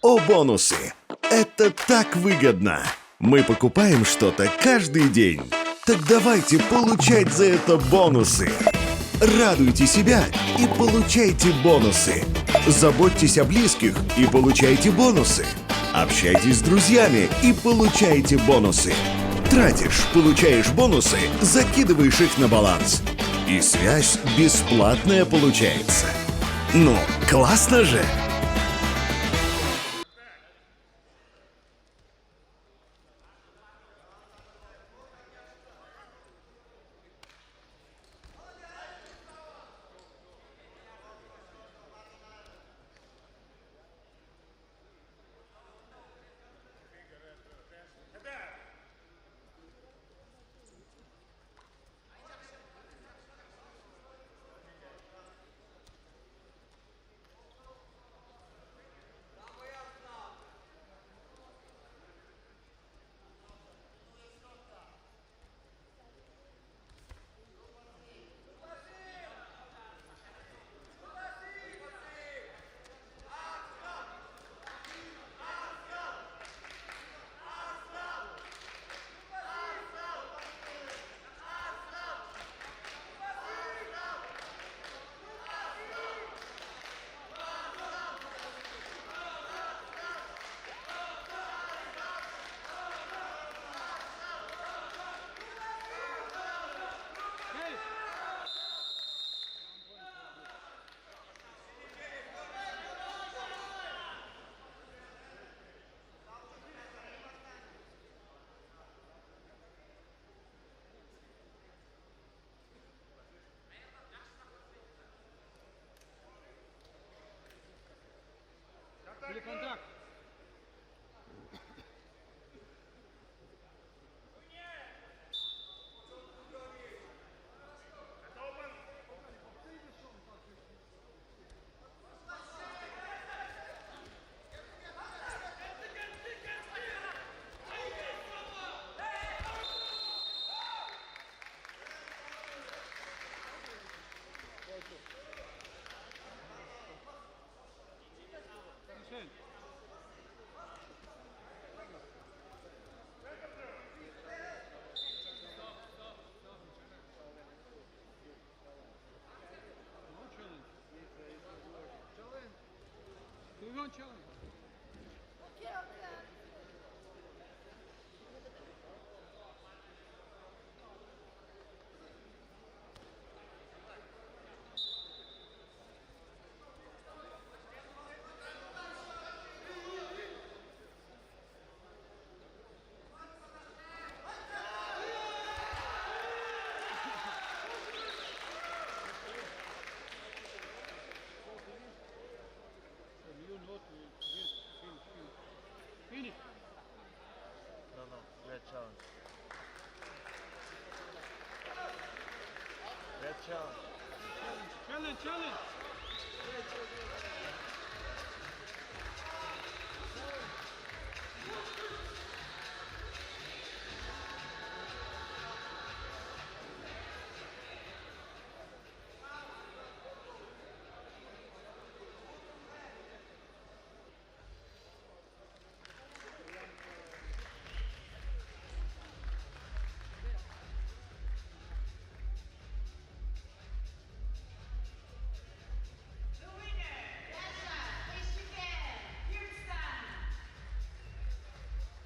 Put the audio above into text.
О, бонусы! Это так выгодно! Мы покупаем что-то каждый день. Так давайте получать за это бонусы. Радуйте себя и получайте бонусы. Заботьтесь о близких и получайте бонусы. Общайтесь с друзьями и получайте бонусы. Тратишь, получаешь бонусы, закидываешь их на баланс. И связь бесплатная получается. Ну, классно же! Или контакт. Challenge. Finish. No, red challenge. Red challenge. Challenge.